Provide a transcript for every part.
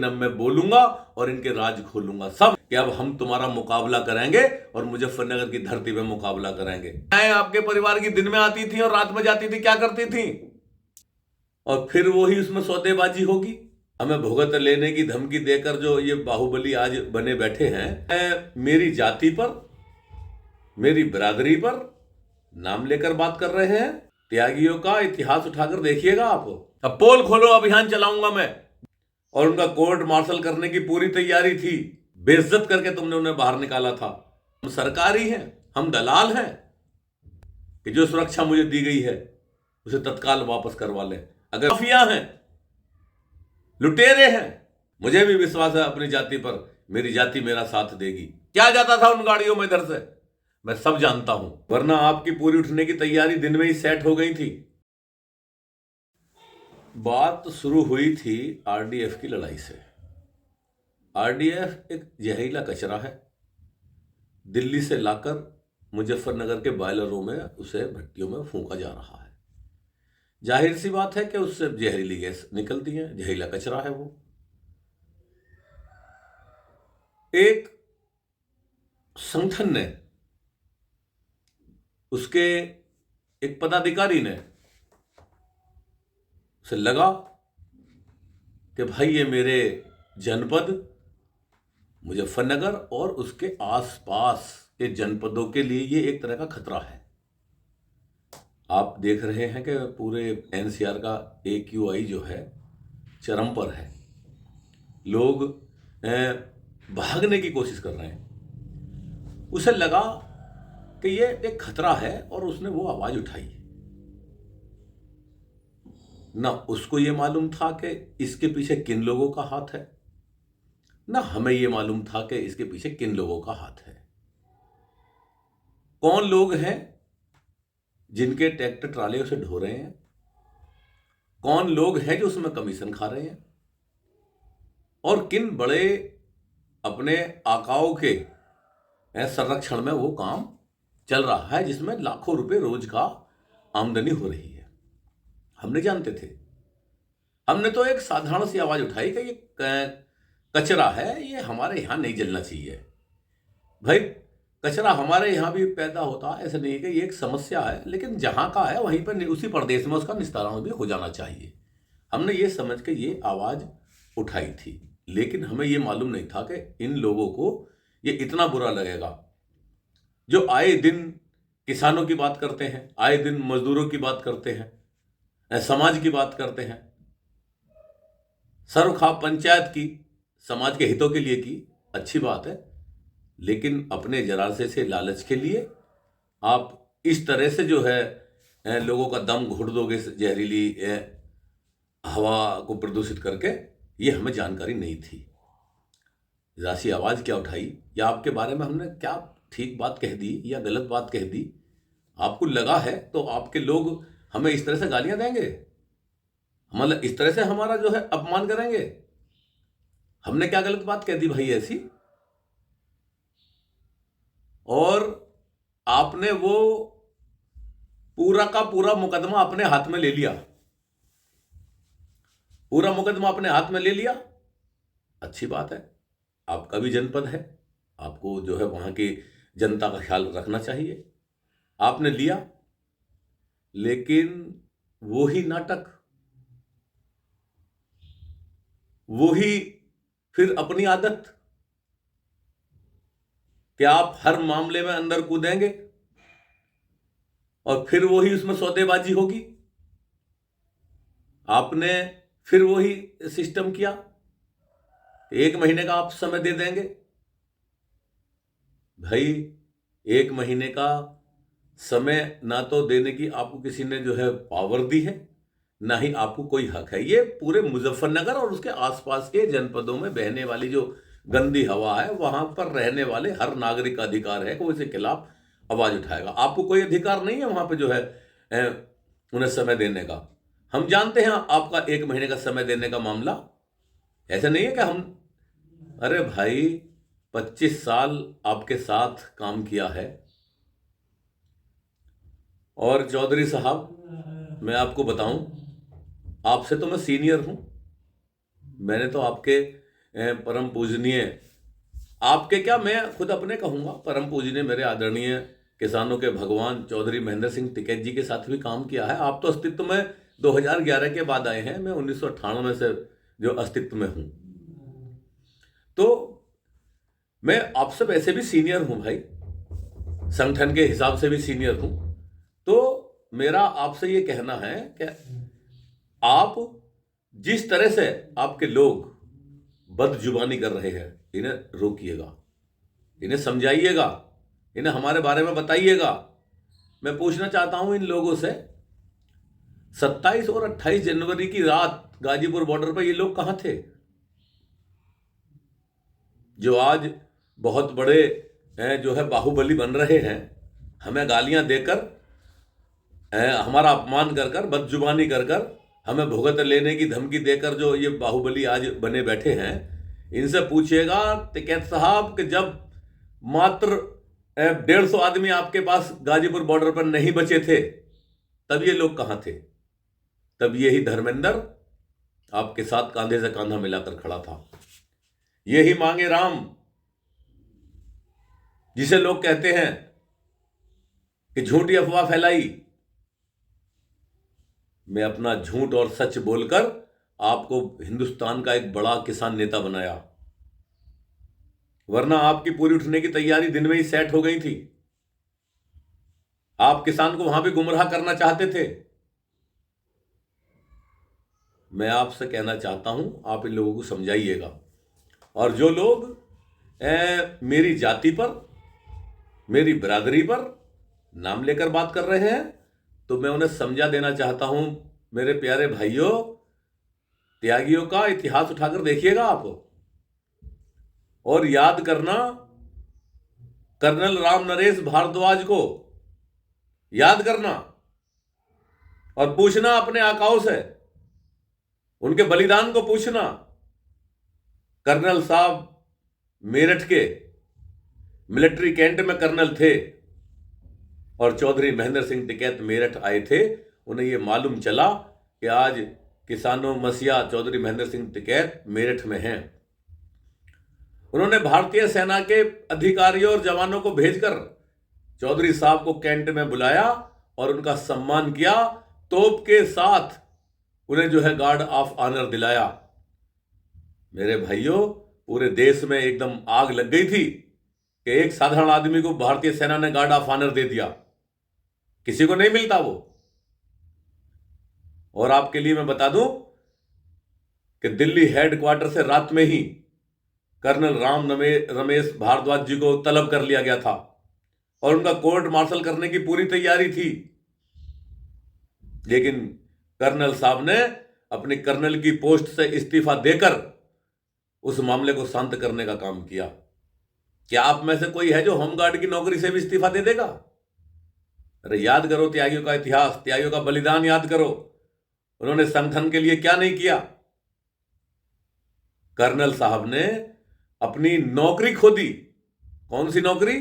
अब मैं बोलूंगा और इनके राज खोलूंगा सब कि अब हम तुम्हारा मुकाबला करेंगे और मुजफ्फरनगर की धरती पे मुकाबला करेंगे। मैं आपके परिवार की दिन में आती थी और रात में जाती थी, क्या करती थी? और फिर वही उसमें सौदेबाजी होगी। हमें भुगत लेने की धमकी देकर जो ये बाहुबली आज बने बैठे हैं, मेरी जाति पर, मेरी बिरादरी पर नाम लेकर बात कर रहे हैं। त्यागियों का इतिहास उठाकर देखिएगा आप। अब पोल खोलो अभियान चलाऊंगा मैं। और उनका कोर्ट मार्शल करने की पूरी तैयारी थी। बेइज्जत करके तुमने उन्हें बाहर निकाला था। हम सरकारी हैं, हम दलाल हैं कि जो सुरक्षा मुझे दी गई है उसे तत्काल वापस करवा लें। अगर माफिया हैं, लुटेरे हैं, मुझे भी विश्वास है अपनी जाति पर, मेरी जाति मेरा साथ देगी। क्या जाता था उन गाड़ियों में इधर से, मैं सब जानता हूं, वरना आपकी पूरी उठने की तैयारी दिन में ही सेट हो गई थी। बात शुरू हुई थी आरडीएफ की लड़ाई से। आरडीएफ एक जहरीला कचरा है, दिल्ली से लाकर मुजफ्फरनगर के बॉयलरों में उसे भट्टियों में फूंका जा रहा है। जाहिर सी बात है कि उससे जहरीली गैस निकलती है, जहरीला कचरा है वो। एक संगठन ने, उसके एक पदाधिकारी ने उसे लगा कि भाई ये मेरे जनपद मुजफ्फरनगर और उसके आसपास के जनपदों के लिए ये एक तरह का खतरा है। आप देख रहे हैं कि पूरे एनसीआर का AQI जो है चरम पर है। लोग भागने की कोशिश कर रहे हैं। उसे लगा कि ये एक खतरा है और उसने वो आवाज उठाई। ना उसको ये मालूम था कि इसके पीछे किन लोगों का हाथ है, ना हमें ये मालूम था कि इसके पीछे किन लोगों का हाथ है। कौन लोग हैं जिनके ट्रैक्टर ट्राले उसे ढो रहे हैं, कौन लोग हैं जो उसमें कमीशन खा रहे हैं, और किन बड़े अपने आकाओं के संरक्षण में वो काम चल रहा है जिसमें लाखों रुपए रोज का आमदनी हो रही है। हम नहीं जानते थे। हमने तो एक साधारण सी आवाज उठाई कि ये कचरा है, ये हमारे यहां नहीं जलना चाहिए। भाई कचरा हमारे यहां भी पैदा होता है, ऐसा नहीं है कि ये एक समस्या है, लेकिन जहां का है वहीं पर उसी प्रदेश में उसका निस्तारण भी हो जाना चाहिए। हमने ये समझ के ये आवाज उठाई थी, लेकिन हमें ये मालूम नहीं था कि इन लोगों को ये इतना बुरा लगेगा, जो आए दिन किसानों की बात करते हैं, आए दिन मजदूरों की बात करते हैं, समाज की बात करते हैं, सर्वखा पंचायत की, समाज के हितों के लिए की, अच्छी बात है। लेकिन अपने जरासे से लालच के लिए आप इस तरह से जो है लोगों का दम घोट दोगे जहरीली हवा को प्रदूषित करके, ये हमें जानकारी नहीं थी। राशि आवाज क्या उठाई, या आपके बारे में हमने क्या ठीक बात कह दी या गलत बात कह दी, आपको लगा है तो आपके लोग हमें इस तरह से गालियां देंगे, मतलब इस तरह से हमारा जो है अपमान करेंगे? हमने क्या गलत बात कह दी भाई ऐसी? और आपने वो पूरा का पूरा मुकदमा अपने हाथ में ले लिया, पूरा मुकदमा अपने हाथ में ले लिया। अच्छी बात है, आपका भी जनपद है, आपको जो है वहां की जनता का ख्याल रखना चाहिए। आपने लिया, लेकिन वही नाटक, वही फिर अपनी आदत कि आप हर मामले में अंदर कूदेंगे और फिर वही उसमें सौदेबाजी होगी। आपने फिर वही सिस्टम किया, 1 महीने का आप समय दे देंगे। भाई 1 महीने का समय ना तो देने की आपको किसी ने जो है पावर दी है, ना ही आपको कोई हक है। ये पूरे मुजफ्फरनगर और उसके आसपास के जनपदों में बहने वाली जो गंदी हवा है, वहां पर रहने वाले हर नागरिक का अधिकार है कि वो इसके खिलाफ आवाज उठाएगा। आपको कोई अधिकार नहीं है वहां पे जो है उन्हें समय देने का। हम जानते हैं आपका 1 महीने का समय देने का मामला, ऐसा नहीं है कि हम, अरे भाई 25 साल आपके साथ काम किया है। और चौधरी साहब, मैं आपको बताऊं, आपसे तो मैं सीनियर हूं, मैंने तो आपके परम पूजनीय, आपके क्या, मैं खुद अपने कहूँगा, परम पूजनीय मेरे आदरणीय किसानों के भगवान चौधरी महेंद्र सिंह टिकैत जी के साथ भी काम किया है। आप तो अस्तित्व में 2011 के बाद आए हैं, मैं 1998 से जो अस्तित्व में हूँ। तो मैं आपसे वैसे भी सीनियर हूँ भाई, संगठन के हिसाब से भी सीनियर हूँ। तो मेरा आपसे ये कहना है कि आप जिस तरह से आपके लोग बदजुबानी कर रहे हैं, इन्हें रोकिएगा, इन्हें समझाइएगा, इन्हें हमारे बारे में बताइएगा। मैं पूछना चाहता हूं इन लोगों से, 27 और 28 जनवरी की रात गाजीपुर बॉर्डर पर ये लोग कहां थे? जो आज बहुत बड़े जो है बाहुबली बन रहे हैं, हमें गालियां देकर, हमारा अपमान कर कर, बदजुबानी कर कर, हमें भुगत लेने की धमकी देकर जो ये बाहुबली आज बने बैठे हैं, इनसे पूछिएगा टिकैत साहब कि जब मात्र 150 आदमी आपके पास गाजीपुर बॉर्डर पर नहीं बचे थे, तब ये लोग कहां थे? तब यही धर्मेंद्र आपके साथ कांधे से कांधा मिलाकर खड़ा था। यही मांगे राम, जिसे लोग कहते हैं कि झूठी अफवाह फैलाई, मैं अपना झूठ और सच बोलकर आपको हिंदुस्तान का एक बड़ा किसान नेता बनाया, वरना आपकी पूरी उठने की तैयारी दिन में ही सेट हो गई थी। आप किसान को वहां भी गुमराह करना चाहते थे। मैं आपसे कहना चाहता हूं, आप इन लोगों को समझाइएगा। और जो लोग मेरी जाति पर, मेरी बिरादरी पर नाम लेकर बात कर रहे हैं, तो मैं उन्हें समझा देना चाहता हूं, मेरे प्यारे भाइयों, त्यागियों का इतिहास उठाकर देखिएगा आप, और याद करना कर्नल राम नरेश भारद्वाज को, याद करना और पूछना अपने आकाओं से, उनके बलिदान को पूछना। कर्नल साहब मेरठ के मिलिट्री कैंट में कर्नल थे, और चौधरी महेंद्र सिंह टिकैत मेरठ आए थे। उन्हें यह मालूम चला कि आज किसानों मसीहा चौधरी महेंद्र सिंह टिकैत मेरठ में हैं। उन्होंने भारतीय सेना के अधिकारियों और जवानों को भेजकर चौधरी साहब को कैंट में बुलाया और उनका सम्मान किया, तोप के साथ उन्हें जो है गार्ड ऑफ ऑनर दिलाया। मेरे भाइयों, पूरे देश में एकदम आग लग गई थी कि एक साधारण आदमी को भारतीय सेना ने गार्ड ऑफ ऑनर दे दिया, किसी को नहीं मिलता वो। और आपके लिए मैं बता दूं कि दिल्ली हेडक्वार्टर से रात में ही कर्नल रमेश भारद्वाज जी को तलब कर लिया गया था और उनका कोर्ट मार्शल करने की पूरी तैयारी थी। लेकिन कर्नल साहब ने अपनी कर्नल की पोस्ट से इस्तीफा देकर उस मामले को शांत करने का काम किया। क्या आप में से कोई है जो होमगार्ड की नौकरी से भी इस्तीफा दे देगा? अरे याद करो त्यागियों का इतिहास, त्यागियों का बलिदान याद करो। उन्होंने संगठन के लिए क्या नहीं किया। कर्नल साहब ने अपनी नौकरी खो दी। कौन सी नौकरी?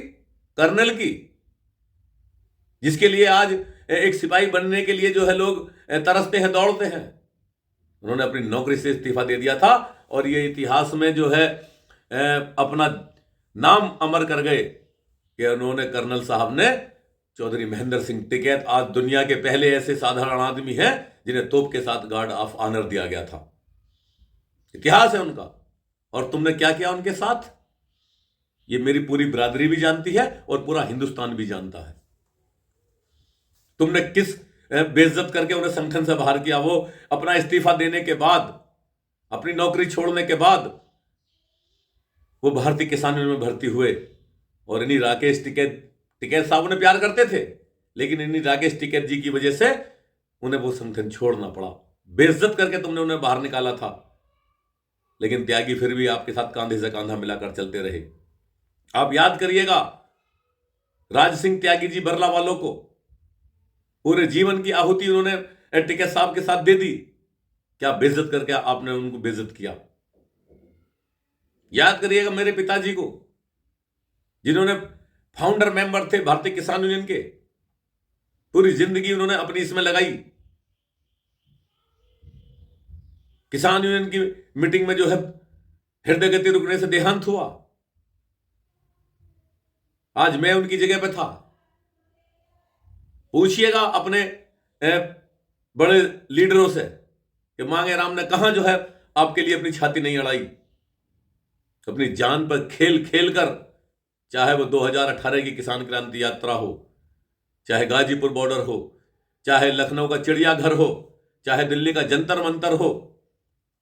कर्नल की, जिसके लिए आज एक सिपाही बनने के लिए जो है लोग तरसते हैं, दौड़ते हैं। उन्होंने अपनी नौकरी से इस्तीफा दे दिया था और ये इतिहास में जो है अपना नाम अमर कर गए कि उन्होंने, कर्नल साहब ने, चौधरी महेंद्र सिंह टिकैत आज दुनिया के पहले ऐसे साधारण आदमी हैं जिन्हें तोप के साथ गार्ड ऑफ ऑनर दिया गया था। इतिहास है उनका। और तुमने क्या किया उनके साथ, ये मेरी पूरी बिरादरी भी जानती है और पूरा हिंदुस्तान भी जानता है। तुमने किस बेइज्जत करके उन्हें संगठन से बाहर किया। वो अपना इस्तीफा देने के बाद, अपनी नौकरी छोड़ने के बाद वो भारतीय किसान यूनियन में भर्ती हुए और इन्हीं राकेश टिकैत साहब उन्हें प्यार करते थे, लेकिन इन्हीं राकेश टिकैत जी की वजह से उन्हें वो संगठन छोड़ना पड़ा। बेइज्जत करके तुमने उन्हें बाहर निकाला था, लेकिन त्यागी फिर भी आपके साथ कांधे से कांधा मिलाकर चलते रहे। आप याद करिएगा, राज सिंह त्यागी जी बरला वालों को पूरे जीवन की आहुति उन्होंने टिकैत साहब के साथ दे दी। क्या बेइज्जत करके आपने उनको बेइज्जत किया। याद करिएगा मेरे पिताजी को, जिन्होंने फाउंडर मेंबर थे भारतीय किसान यूनियन के, पूरी जिंदगी उन्होंने अपनी इसमें लगाई। किसान यूनियन की मीटिंग में जो है हृदय गति रुकने से देहांत हुआ। आज मैं उनकी जगह पे था। पूछिएगा अपने बड़े लीडरों से कि मांगे राम ने कहां जो है आपके लिए अपनी छाती नहीं अड़ाई, अपनी जान पर खेल खेल कर, चाहे वो 2018 की किसान क्रांति यात्रा हो, चाहे गाजीपुर बॉर्डर हो, चाहे लखनऊ का चिड़ियाघर हो, चाहे दिल्ली का जंतर मंतर हो।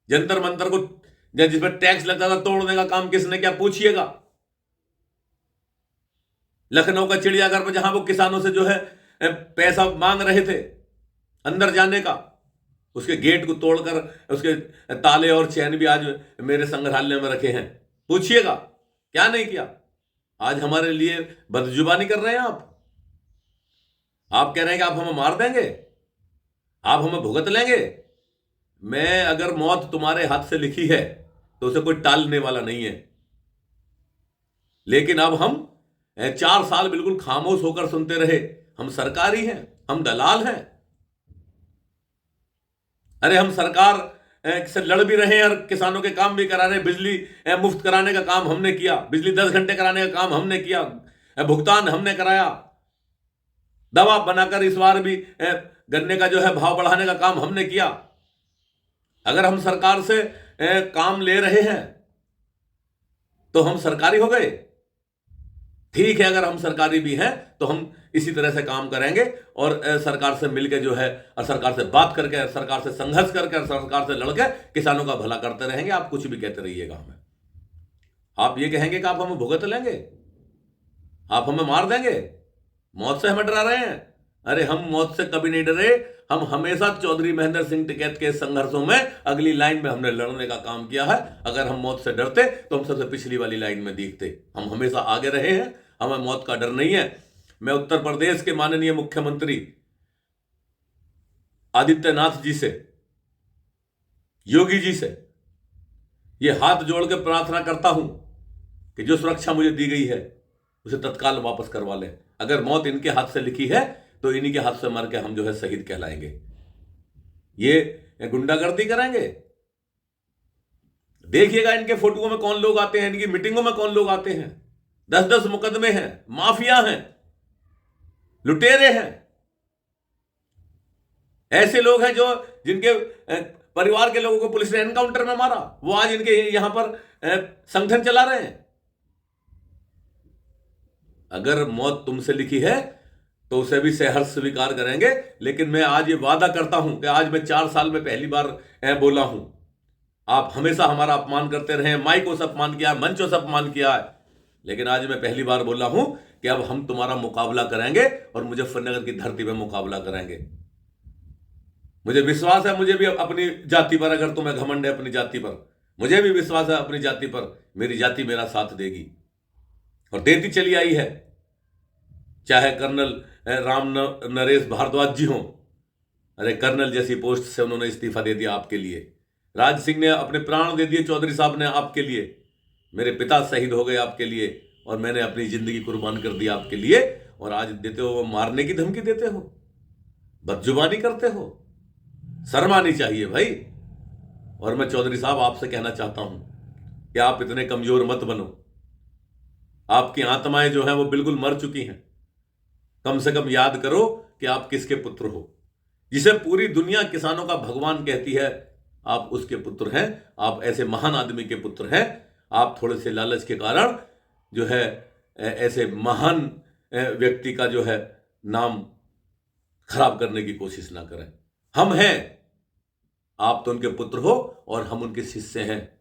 जंतर मंतर को जिसमें टैक्स लगता था तोड़ने का काम किसने किया, पूछिएगा। लखनऊ का चिड़ियाघर पर जहां वो किसानों से जो है पैसा मांग रहे थे अंदर जाने का, उसके गेट को तोड़कर उसके ताले और चैन भी आज मेरे संग्रहालय में रखे हैं। पूछिएगा क्या नहीं किया। आज हमारे लिए बदजुबानी कर रहे हैं आप कह रहे हैं कि आप हमें मार देंगे, आप हमें भुगत लेंगे। मैं अगर मौत तुम्हारे हाथ से लिखी है तो उसे कोई टालने वाला नहीं है। लेकिन अब हम 4 साल बिल्कुल खामोश होकर सुनते रहे। हम सरकारी हैं, हम दलाल हैं। अरे हम सरकार से लड़ भी रहे हैं और किसानों के काम भी करा रहे हैं। बिजली मुफ्त कराने का काम हमने किया, बिजली 10 घंटे कराने का काम हमने किया, भुगतान हमने कराया, दवा बनाकर इस बार भी गन्ने का जो है भाव बढ़ाने का काम हमने किया। अगर हम सरकार से काम ले रहे हैं तो हम सरकारी हो गए। ठीक है, अगर हम सरकारी भी हैं तो हम इसी तरह से काम करेंगे और सरकार से मिलकर जो है और सरकार से बात करके, सरकार से संघर्ष करके, सरकार से लड़के किसानों का भला करते रहेंगे। आप कुछ भी कहते रहिएगा हमें। आप ये कहेंगे कि आप हमें भुगत लेंगे, आप हमें मार देंगे, मौत से हमें डरा रहे हैं। अरे हम मौत से कभी नहीं डरे। हम हमेशा चौधरी महेंद्र सिंह टिकैत के संघर्षों में अगली लाइन में हमने लड़ने का काम किया है। अगर हम मौत से डरते तो हम सबसे पिछली वाली लाइन में दिखते। हम हमेशा आगे रहे हैं, हमें मौत का डर नहीं है। मैं उत्तर प्रदेश के माननीय मुख्यमंत्री आदित्यनाथ जी से, योगी जी से ये हाथ जोड़ के प्रार्थना करता हूं कि जो सुरक्षा मुझे दी गई है उसे तत्काल वापस करवा लें। अगर मौत इनके हाथ से लिखी है तो इन्हीं के हाथ से मर के हम जो है शहीद कहलाएंगे। ये गुंडागर्दी करेंगे। देखिएगा इनके फोटोओं में कौन लोग आते हैं, इनकी मीटिंगों में कौन लोग आते हैं। 10-10 मुकदमे हैं, माफिया हैं, लुटेरे हैं। ऐसे लोग हैं जो जिनके परिवार के लोगों को पुलिस ने एनकाउंटर में मारा, वो आज इनके यहां पर संगठन चला रहे हैं। अगर मौत तुमसे लिखी है तो उसे भी सहर्ष स्वीकार करेंगे। लेकिन मैं आज ये वादा करता हूं कि आज मैं 4 साल में पहली बार बोला हूं। आप हमेशा हमारा अपमान करते रहे, माइकों से अपमान किया, मंचों से अपमान किया है, लेकिन आज मैं पहली बार बोला हूं कि अब हम तुम्हारा मुकाबला करेंगे और मुजफ्फरनगर की धरती पर मुकाबला करेंगे। मुझे विश्वास है, मुझे भी अपनी जाति पर, अगर तुम्हें घमंड है अपनी जाति पर, मुझे भी विश्वास है अपनी जाति पर, मेरी जाति मेरा साथ देगी और देती चली आई है। चाहे कर्नल राम नरेश भारद्वाज जी हों, अरे कर्नल जैसी पोस्ट से उन्होंने इस्तीफा दे दिया आपके लिए। राज सिंह ने अपने प्राण दे दिए, चौधरी साहब ने आपके लिए। मेरे पिता शहीद हो गए आपके लिए और मैंने अपनी जिंदगी कुर्बान कर दी आपके लिए। और आज देते हो, मारने की धमकी देते हो, बदजुबानी करते हो। शर्म आनी चाहिए भाई। और मैं चौधरी साहब आपसे कहना चाहता हूं कि आप इतने कमजोर मत बनो। आपकी आत्माएं जो हैं वो बिल्कुल मर चुकी हैं। कम से कम याद करो कि आप किसके पुत्र हो। जिसे पूरी दुनिया किसानों का भगवान कहती है, आप उसके पुत्र हैं। आप ऐसे महान आदमी के पुत्र हैं। आप थोड़े से लालच के कारण जो है ऐसे महान व्यक्ति का जो है नाम खराब करने की कोशिश ना करें। हम हैं, आप तो उनके पुत्र हो और हम उनके शिष्य हैं।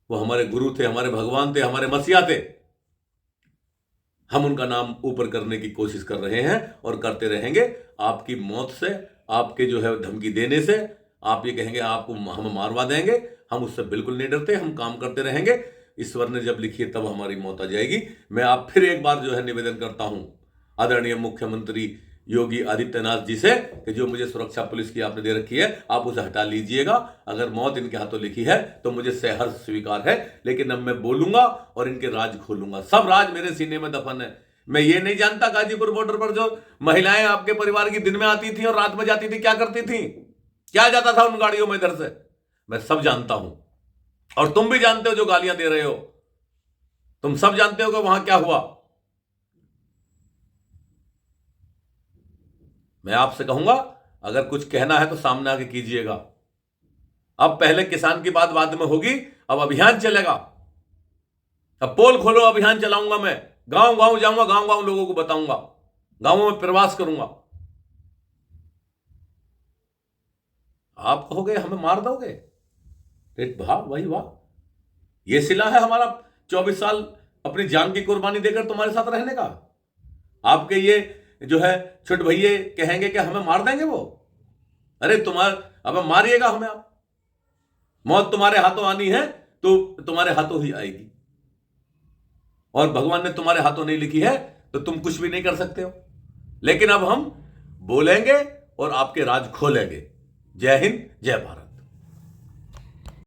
वो हमारे गुरु थे, हमारे भगवान थे, हमारे मसीहा थे। हम उनका नाम ऊपर करने की कोशिश कर रहे हैं और करते रहेंगे। आपकी मौत से, आपके जो है धमकी देने से, आप ये कहेंगे आपको हम मारवा देंगे, हम उससे बिल्कुल नहीं डरते। हम काम करते रहेंगे। ईश्वर ने जब लिखी है तब हमारी मौत आ जाएगी। मैं आप फिर एक बार जो है निवेदन करता हूं आदरणीय मुख्यमंत्री योगी आदित्यनाथ जी से कि जो मुझे सुरक्षा पुलिस की आपने दे रखी है, आप उसे हटा लीजिएगा। अगर मौत इनके हाथों लिखी है तो मुझे सहर्ष स्वीकार है, लेकिन अब मैं बोलूंगा और इनके राज खोलूंगा। सब राज मेरे सीने में दफन है। मैं ये नहीं जानता गाजीपुर बॉर्डर पर जो महिलाएं आपके परिवार की दिन में आती थी और रात में जाती थी, क्या करती थी, क्या जाता था उन गाड़ियों में इधर से, मैं सब जानता हूं। और तुम भी जानते हो जो गालियां दे रहे हो, तुम सब जानते हो कि वहां क्या हुआ। मैं आपसे कहूंगा, अगर कुछ कहना है तो सामने आके कीजिएगा। अब पहले किसान की बात बाद में होगी, अब अभियान चलेगा। अब पोल खोलो अभियान चलाऊंगा मैं, गांव गांव जाऊंगा, गांव गांव लोगों को बताऊंगा, गांवों में प्रवास करूंगा। आप कहोगे हमें मार दोगे, वाह भाई वाह, ये सिला है हमारा 24 साल अपनी जान की कुर्बानी देकर तुम्हारे साथ रहने का। आपके ये जो है छोटे भैये कहेंगे कि हमें मार देंगे वो? अरे अब मारिएगा हमें आप, मौत तुम्हारे हाथों आनी है तो तुम्हारे हाथों ही आएगी, और भगवान ने तुम्हारे हाथों नहीं लिखी है तो तुम कुछ भी नहीं कर सकते हो। लेकिन अब हम बोलेंगे और आपके राज खोलेंगे। जय हिंद, जय भारत।